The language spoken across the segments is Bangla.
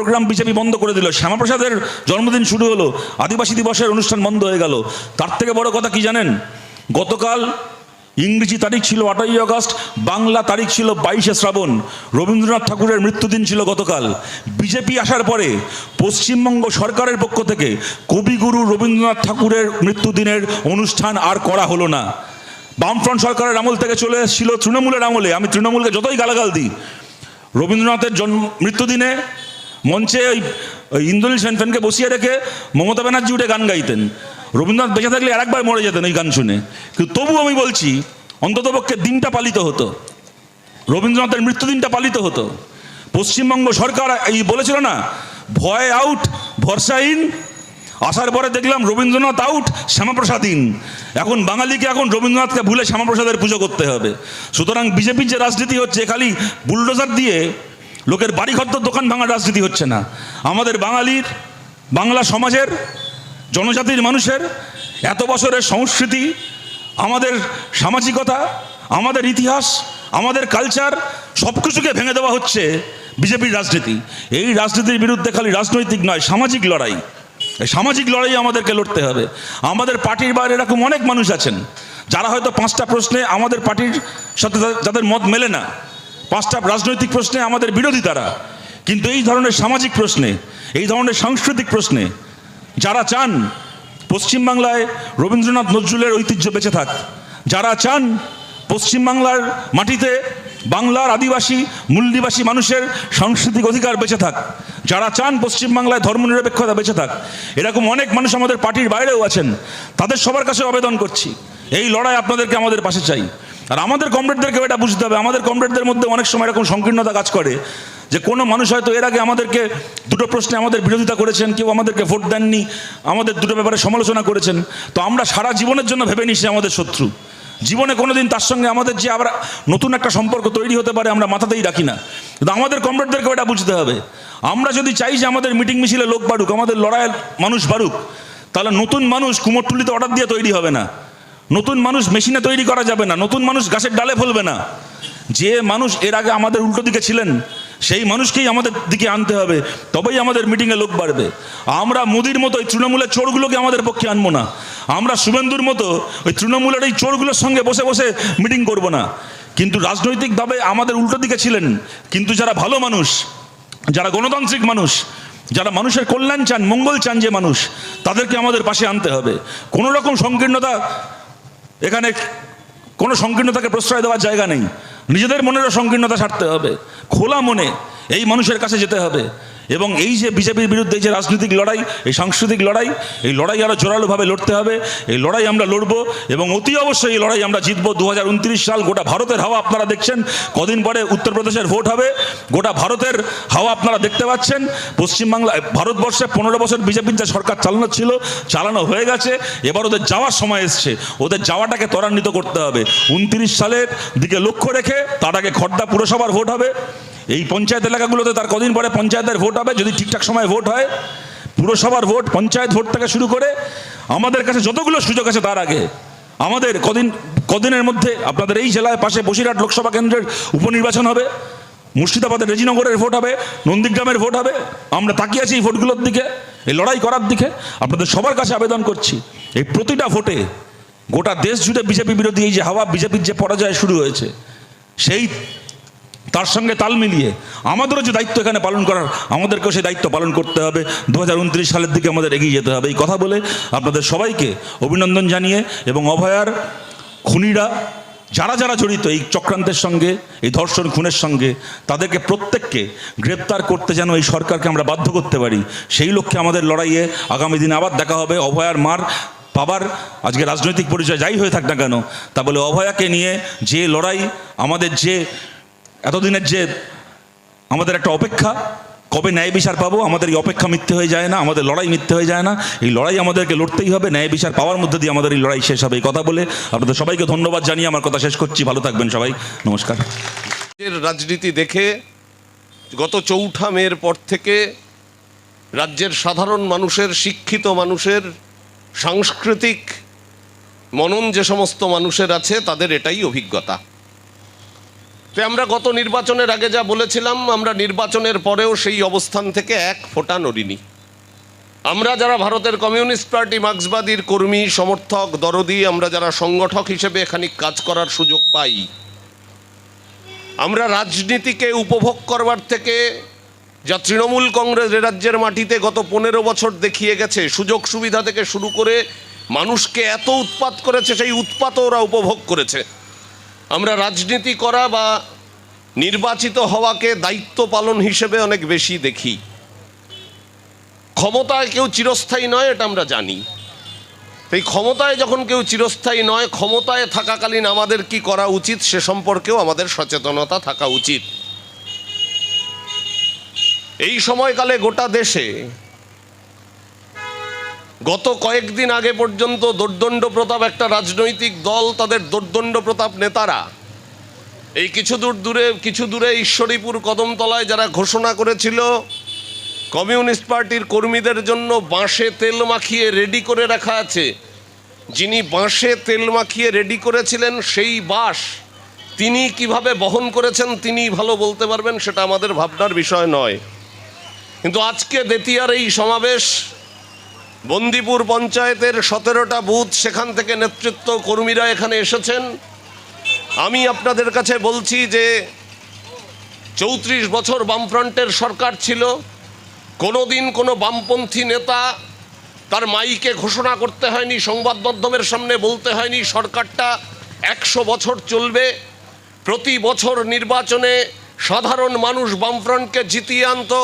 প্রোগ্রাম বিজেপি বন্ধ করে দিল, শ্যামাপ্রসাদের জন্মদিন শুরু হলো, আদিবাসী দিবসের অনুষ্ঠান বন্ধ হয়ে গেল। তার থেকে বড় কথা কি জানেন? গতকাল ইংরেজি তারিখ ছিল 8ই আগস্ট, বাংলা তারিখ ছিল 22শে শ্রাবণ। রবীন্দ্রনাথ ঠাকুরের মৃত্যুদিন ছিল গতকাল। বিজেপি আসার পরে পশ্চিমবঙ্গ সরকারের পক্ষ থেকে কবিগুরু রবীন্দ্রনাথ ঠাকুরের মৃত্যুদিনের অনুষ্ঠান আর করা হলো না। বামফ্রন্ট সরকারের আমল থেকে চলে এসেছিল তৃণমূলের আমলে। আমি তৃণমূলকে যতই গালাগাল দিই, রবীন্দ্রনাথের মৃত্যুদিনে মঞ্চে ওই ইন্দ্রনীল সেনকে বসিয়ে রেখে মমতা ব্যানার্জি উঠে গান গাইতেন। রবীন্দ্রনাথ বেঁচে থাকলে আরেকবার মরে যেতেন ওই গান শুনে। কিন্তু তবু আমি বলছি, অন্ততপক্ষে দিনটা পালিত হতো, রবীন্দ্রনাথের মৃত্যুদিনটা পালিত হতো। পশ্চিমবঙ্গ সরকার এই বলেছিল না, ভয় আউট ভরসা ইন। আসার পরে দেখলাম রবীন্দ্রনাথ আউট শ্যামাপ্রসাদ ইন। এখন বাঙালিকে এখন রবীন্দ্রনাথকে ভুলে শ্যামাপ্রসাদের পুজো করতে হবে। সুতরাং বিজেপির যে রাজনীতি হচ্ছে, খালি বুলডোজার দিয়ে লোকের বাড়িঘর দোকান ভাঙার রাজনীতি হচ্ছে না। আমাদের বাঙালির, বাংলা সমাজের, জনজাতির মানুষের এত বছরের সংস্কৃতি, আমাদের সামাজিকতা, আমাদের ইতিহাস, আমাদের কালচার, সব কিছুকে ভেঙে দেওয়া হচ্ছে বিজেপির রাজনীতি। এই রাজনীতির বিরুদ্ধে খালি রাজনৈতিক নয়, সামাজিক লড়াই। এই সামাজিক লড়াই আমাদেরকে লড়তে হবে। আমাদের পার্টির বাইরে এরকম অনেক মানুষ আছেন যারা হয়তো 5টা প্রশ্নে আমাদের পার্টির সাথে যাদের মত মেলে না, 5টা রাজনৈতিক প্রশ্নে আমাদের বিরোধী তারা, কিন্তু এই ধরনের সামাজিক প্রশ্নে, এই ধরনের সাংস্কৃতিক প্রশ্নে যারা চান পশ্চিমবাংলায় রবীন্দ্রনাথ নজরুলের ঐতিহ্য বেঁচে থাক, যারা চান পশ্চিমবাংলার মাটিতে বাংলার আদিবাসী মূলনিবাসী মানুষের সাংস্কৃতিক অধিকার বেঁচে থাক, যারা চান পশ্চিমবাংলায় ধর্মনিরপেক্ষতা বেঁচে থাক, এরকম অনেক মানুষ আমাদের পার্টির বাইরেও আছেন। তাদের সবার কাছে আবেদন করছি, এই লড়াই আপনাদেরকে আমাদের পাশে চাই। আর আমাদের কমরেডদেরকেও এটা বুঝতে হবে। আমাদের কমরেডদের মধ্যে অনেক সময় এরকম সংকীর্ণতা কাজ করে যে কোনো মানুষ হয়তো এর আগে আমাদেরকে 2টো প্রশ্নে আমাদের বিরোধিতা করেছেন, কেউ আমাদেরকে ভোট দেননি, আমাদের 2টো ব্যাপারে সমালোচনা করেছেন। তো আমরা সারা জীবনের জন্য ভেবে নিই সে আমাদের শত্রু। জীবনে কোনোদিন তার সঙ্গে আমাদের যে আবার নতুন একটা সম্পর্ক তৈরি হতে পারে আমরা মাথাতেই রাখি না। কিন্তু আমাদের কমরেডদেরকেও এটা বুঝতে হবে। আমরা যদি চাই যে আমাদের মিটিং মিছিলে লোক বাড়ুক, আমাদের লড়াইয়ের মানুষ বাড়ুক, তাহলে নতুন মানুষ কুমোরটুলিতে অর্ডার দিয়ে তৈরি হবে না, নতুন মানুষ মেশিনে তৈরি করা যাবে না, নতুন মানুষ গাছের ডালে ফলবে না। যে মানুষ এর আগে আমাদের উল্টো দিকে ছিলেন সেই মানুষকেই আমাদের দিকে আনতে হবে, তবেই আমাদের মিটিংয়ে লোক বাড়বে। আমরা মোদির মতো ওই তৃণমূলের চোরগুলোকে আমাদের পক্ষে আনবো না। আমরা শুভেন্দুর মতো ওই তৃণমূলের এই চোরগুলোর সঙ্গে বসে বসে মিটিং করব না। কিন্তু রাজনৈতিকভাবে আমাদের উল্টো দিকে ছিলেন, কিন্তু যারা ভালো মানুষ, যারা গণতান্ত্রিক মানুষ, যারা মানুষের কল্যাণ চান, মঙ্গল চান যে মানুষ, তাদেরকে আমাদের পাশে আনতে হবে। কোনো রকম সংকীর্ণতা, এখানে কোনো সংকীর্ণতাকে প্রশ্রয় দেওয়ার জায়গা নেই। নিজেদের মনেরও সংকীর্ণতা ছাড়তে হবে, খোলা মনে এই মানুষের কাছে যেতে হবে। এবং এই যে বিজেপির বিরুদ্ধে যে রাজনৈতিক লড়াই, এই সাংস্কৃতিক লড়াই, এই লড়াই আরও জোরালোভাবে লড়তে হবে। এই লড়াই আমরা লড়বো এবং অতি অবশ্যই এই লড়াই আমরা জিতবো। 2029 সাল গোটা ভারতের হাওয়া আপনারা দেখছেন, কদিন পরে উত্তরপ্রদেশের ভোট হবে, গোটা ভারতের হাওয়া আপনারা দেখতে পাচ্ছেন। পশ্চিমবাংলা, ভারতবর্ষে 15 বছর বিজেপির যে সরকার চালানো ছিল, চালানো হয়ে গেছে। এবার ওদের যাওয়ার সময় এসছে, ওদের যাওয়াটাকে ত্বরান্বিত করতে হবে। 29 সালের দিকে লক্ষ্য রেখে তার আগে খড়দা পুরসভার ভোট হবে, এই পঞ্চায়েত এলাকাগুলোতে তার কদিন পরে পঞ্চায়েতের ভোট হবে, যদি ঠিকঠাক সময় ভোট হয়। পুরসভার ভোট, পঞ্চায়েত ভোট থেকে শুরু করে আমাদের কাছে যতগুলো সুযোগ আছে তার আগে আমাদের কদিনের মধ্যে আপনাদের এই জেলায় পাশে বসিরহাট লোকসভা কেন্দ্রের উপনির্বাচন হবে, মুর্শিদাবাদের রেজিনগরের ভোট হবে, নন্দীগ্রামের ভোট হবে। আমরা তাকিয়ে আছি এই ভোটগুলোর দিকে, এই লড়াই করার দিকে। আপনাদের সবার কাছে আবেদন করছি, এই প্রতিটা ভোটে গোটা দেশ জুড়ে বিজেপি বিরোধী এই যে হাওয়া, বিজেপির যে পরাজয় শুরু হয়েছে, সেই তার সঙ্গে তাল মিলিয়ে আমাদেরও যে দায়িত্ব এখানে পালন করার, আমাদেরকেও সেই দায়িত্ব পালন করতে হবে। 2029 সালের দিকে আমাদের এগিয়ে যেতে হবে। এই কথা বলে আপনাদের সবাইকে অভিনন্দন জানিয়ে এবং অভয়ার খুনিরা যারা যারা জড়িত এই চক্রান্তের সঙ্গে, এই ধর্ষণ খুনের সঙ্গে, তাদেরকে প্রত্যেককে গ্রেপ্তার করতে যেন এই সরকারকে আমরা বাধ্য করতে পারি, সেই লক্ষ্যে আমাদের লড়াইয়ে আগামী দিনে আবার দেখা হবে। অভয়ার মার বাবার আজকে রাজনৈতিক পরিচয় যাই হয়ে থাক না কেন, তা বলে অভয়াকে নিয়ে যে লড়াই, আমাদের যে এতদিনের যে আমাদের একটা অপেক্ষা, কবে ন্যায় বিচার পাবো, আমাদের এই অপেক্ষা মিথ্যে হয়ে যায় না, আমাদের লড়াই মিথ্যে হয়ে যায় না। এই লড়াই আমাদেরকে লড়তেই হবে, ন্যায় বিচার পাওয়ার মধ্যে দিয়ে আমাদের এই লড়াই শেষ হবে। এই কথা বলে আপনাদের সবাইকে ধন্যবাদ জানিয়ে আমার কথা শেষ করছি। ভালো থাকবেন সবাই, নমস্কার। রাজনীতি দেখে গত 4 মের পর থেকে রাজ্যের সাধারণ মানুষের, শিক্ষিত মানুষের, সাংস্কৃতিক মনন যে সমস্ত মানুষের আছে, তাদের এটাই অভিজ্ঞতা তো আমরা গত নির্বাচনের আগে যা বলেছিলাম, আমরা নির্বাচনের পরেও সেই অবস্থান থেকে এক ফোঁটা নড়িনি। আমরা যারা ভারতের কমিউনিস্ট পার্টি মার্ক্সবাদীর কর্মী, সমর্থক, দরদি, আমরা যারা সংগঠক হিসেবে এখানে কাজ করার সুযোগ পাই, আমরা রাজনীতিকে উপভোগ করবার থেকে যা তৃণমূল কংগ্রেস রাজ্যের মাটিতে গত 15 বছর দেখিয়ে গেছে, সুযোগ সুবিধা থেকে শুরু করে মানুষকে এত উৎপাত করেছে, সেই উৎপাতও ওরা উপভোগ করেছে। আমরা রাজনীতি করা বা নির্বাচিত হওয়াকে দায়িত্ব পালন হিসেবে অনেক বেশি দেখি। ক্ষমতায় কেউ চিরস্থায়ী নয়, এটা আমরা জানি। এই ক্ষমতায় যখন কেউ চিরস্থায়ী নয়, ক্ষমতায় থাকাকালীন আমাদের কি করা উচিত সে সম্পর্কেও আমাদের সচেতনতা থাকা উচিত। এই সময়কালে গোটা দেশে গত কয়েকদিন আগে পর্যন্ত দোর্দণ্ড প্রতাপ একটা রাজনৈতিক দল, তাদের দোর্দণ্ড প্রতাপ নেতারা এই কিছু দূরে ঈশ্বরীপুর কদমতলায় যারা ঘোষণা করেছিল কমিউনিস্ট পার্টির কর্মীদের জন্য বাঁশে তেল মাখিয়ে রেডি করে রাখা আছে, যিনি বাঁশে তেল মাখিয়ে রেডি করেছিলেন সেই বাঁশ তিনি কিভাবে বহন করেছেন তিনি ভালো বলতে পারবেন, সেটা আমাদের ভাবনার বিষয় নয়। কিন্তু আজকে দেতিয়ার এই সমাবেশ, বন্দিপুর পঞ্চায়েতের 17টা বুথ, সেখান থেকে নেতৃত্ব কর্মীরা এখানে এসেছেন। আমি আপনাদের কাছে বলছি যে 34 বছর বামফ্রন্টের সরকার ছিল, কোনোদিন কোনো বামপন্থী নেতা তার মাইকে ঘোষণা করতে হয়নি, সংবাদ মাধ্যমের সামনে বলতে হয়নি সরকারটা 100 বছর চলবে। প্রতি বছর নির্বাচনে সাধারণ মানুষ বামফ্রন্টকে জিতিয়ে আনতো।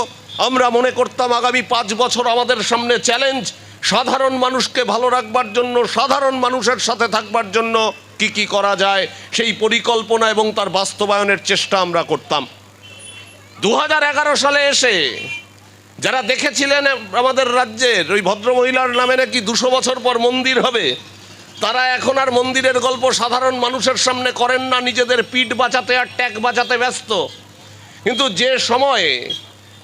আমরা মনে করতাম আগামী 5 বছর আমাদের সামনে চ্যালেঞ্জ, সাধারণ মানুষকে ভালো রাখবার জন্য, সাধারণ মানুষের সাথে থাকবার জন্য কি কি করা যায় সেই পরিকল্পনা এবং তার বাস্তবায়নের চেষ্টা আমরা করতাম। 2011 সালে এসে যারা দেখেছিলেন আমাদের রাজ্যের ওই ভদ্রমহিলার নামে নাকি 200 বছর পর মন্দির হবে, তারা এখন আর মন্দিরের গল্প সাধারণ মানুষের সামনে করেন না, নিজেদের পিঠ বাঁচাতে আর ট্যাগ বাঁচাতে ব্যস্ত। কিন্তু যে সময়ে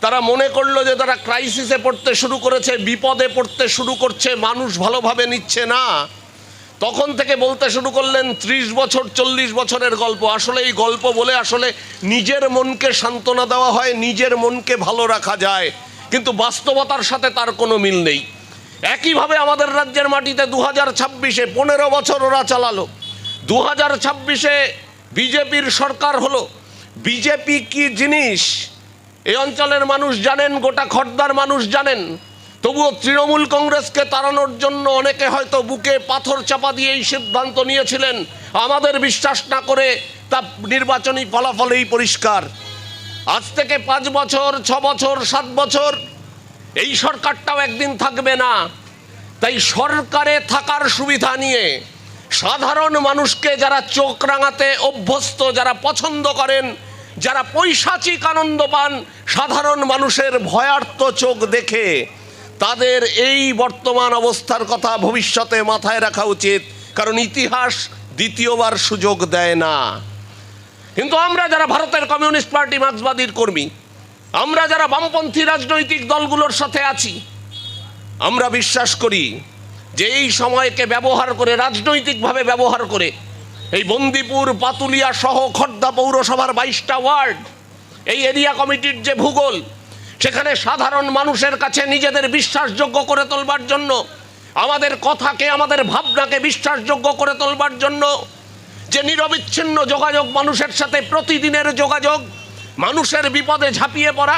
তারা মনে করলো যে তারা ক্রাইসিসে পড়তে শুরু করেছে, বিপদে পড়তে শুরু করছে, মানুষ ভালোভাবে নিচ্ছে না, তখন থেকে বলতে শুরু করলেন 30 বছর 40 বছরের গল্প। আসলে এই গল্প বলে আসলে নিজের মনকে সান্ত্বনা দেওয়া হয়, নিজের মনকে ভালো রাখা যায়, কিন্তু বাস্তবতার সাথে তার কোনো মিল নেই। একইভাবে আমাদের রাজ্যের মাটিতে 2026-এ 15 বছর ওরা চালালো, 2026-এ বিজেপির সরকার হলো। বিজেপি কি জিনিস এই অঞ্চলের মানুষ জানেন, গোটা খড়দার মানুষ জানেন। তবুও তৃণমূল কংগ্রেসকে তাড়ানোর জন্য অনেকে হয়তো বুকে পাথর চাপা দিয়ে এই সিদ্ধান্ত নিয়েছিলেন। আমাদের বিশ্বাস না করে তা নির্বাচনী ফলাফলেই পরিষ্কার। আজ থেকে 5 বছর 6 বছর 7 বছর এই সরকারটাও একদিন থাকবে না। তাই সরকারে থাকার সুবিধা নিয়ে সাধারণ মানুষকে যারা চোখ রাঙাতে অভ্যস্ত, যারা পছন্দ করেন, যারা পৈশাচিক আনন্দ পান সাধারণ মানুষের ভয়ার্ত চোখ দেখে, তাদের এই বর্তমান অবস্থার কথা ভবিষ্যতে মাথায় রাখা উচিত, কারণ ইতিহাস দ্বিতীয়বার সুযোগ দেয় না। কিন্তু আমরা যারা ভারতের কমিউনিস্ট পার্টি মার্ক্সবাদীর কর্মী, আমরা যারা বামপন্থী রাজনৈতিক দলগুলোর সাথে আছি, আমরা বিশ্বাস করি যে এই সময়কে ব্যবহার করে, রাজনৈতিকভাবে ব্যবহার করে, এই বন্দিপুর, পাতুলিয়া সহ খড়দা পৌরসভার 22টা ওয়ার্ড, এই এরিয়া কমিটির যে ভূগোল, সেখানে সাধারণ মানুষের কাছে নিজেদের বিশ্বাসযোগ্য করে তোলবার জন্য, আমাদের কথাকে, আমাদের ভাবনাকে বিশ্বাসযোগ্য করে তোলবার জন্য যে নিরবিচ্ছিন্ন যোগাযোগ, মানুষের সাথে প্রতিদিনের যোগাযোগ, মানুষের বিপদে ঝাঁপিয়ে পড়া,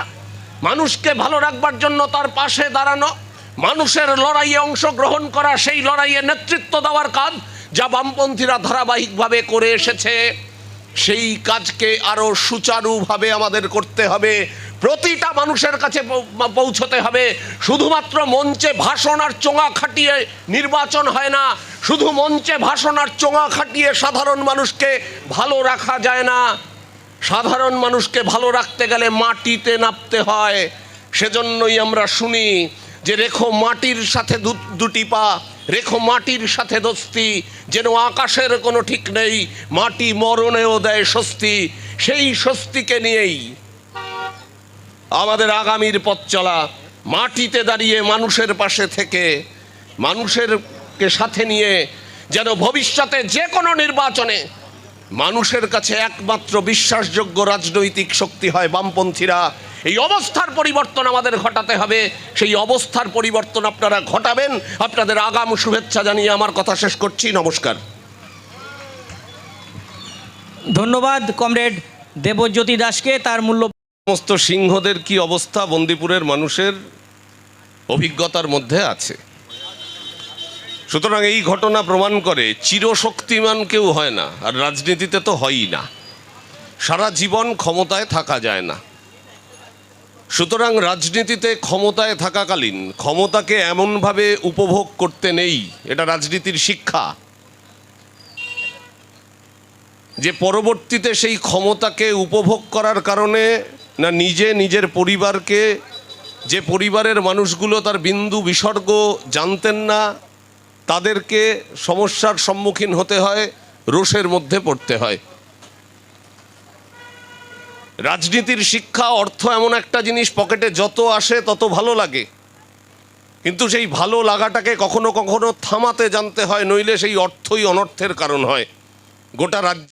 মানুষকে ভালো রাখবার জন্য তার পাশে দাঁড়ানো, মানুষের লড়াইয়ে অংশগ্রহণ করা, সেই লড়াইয়ে নেতৃত্ব দেওয়ার কাজ যা বামপন্থীরা ধারাবাহিকভাবে করে এসেছে, সেই কাজকে আরও সুচারুভাবে আমাদের করতে হবে, প্রতিটা মানুষের কাছে পৌঁছতে হবে। শুধুমাত্র মঞ্চে ভাষণ আর চোঙা খাটিয়ে নির্বাচন হয় না, শুধু মঞ্চে ভাষণ আর চোঙা খাটিয়ে সাধারণ মানুষকে ভালো রাখা যায় না। সাধারণ মানুষকে ভালো রাখতে গেলে মাটিতে নামতে হয়। সেজন্যই আমরা শুনি যে রেখো মাটির সাথে দুটি পা, রেখো মাটির সাথে দোস্তি, যেন আকাশের কোনো ঠিক নেই, মাটি মরণেও দেয় স্বস্তি। সেই স্বস্তিকে নিয়েই আমাদের আগামীর পথ চলা, মাটিতে দাঁড়িয়ে মানুষের পাশে থেকে, মানুষেরকে সাথে নিয়ে যেন ভবিষ্যতে যে কোনো নির্বাচনে মানুষের কাছে একমাত্র বিশ্বাসযোগ্য রাজনৈতিক শক্তি হয় বামপন্থীরা। এই অবস্থার পরিবর্তন আমাদের ঘটাতে হবে। সেই অবস্থার পরিবর্তন আপনারা ঘটাবেন। আপনাদের আগাম শুভেচ্ছা জানিয়ে আমার কথা শেষ করছি। নমস্কার। ধন্যবাদ কমরেড দেবজ্যোতি দাসকে তার মূল্য। সমস্ত সিংহদের কি অবস্থা বন্দিপুরের মানুষের অভিজ্ঞতার মধ্যে আছে। সুতরাং এই ঘটনা প্রমাণ করে চিরশক্তিমান কেউ হয় না, আর রাজনীতিতে তো হয়ই না। সারা জীবন ক্ষমতায় থাকা যায় না। সুতরাং রাজনীতিতে ক্ষমতায় থাকাকালীন ক্ষমতাকে এমনভাবে উপভোগ করতে নেই, এটা রাজনীতির শিক্ষা, যে পরবর্তীতে সেই ক্ষমতাকে উপভোগ করার কারণে না নিজে নিজের পরিবারকে, যে পরিবারের মানুষগুলো তার বিন্দু বিসর্গ জানতেন না, তাদেরকে সমস্যার সম্মুখীন হতে হয়, রোষের মধ্যে পড়তে হয়। রাজনীতির শিক্ষা, অর্থ এমন একটা জিনিস, পকেটে যত আসে তত ভালো লাগে, কিন্তু সেই ভালো লাগাটাকে কখনো কখনো থামাতে জানতে হয়, নইলে সেই অর্থই অনর্থের কারণ হয়। গোটা রাজ্য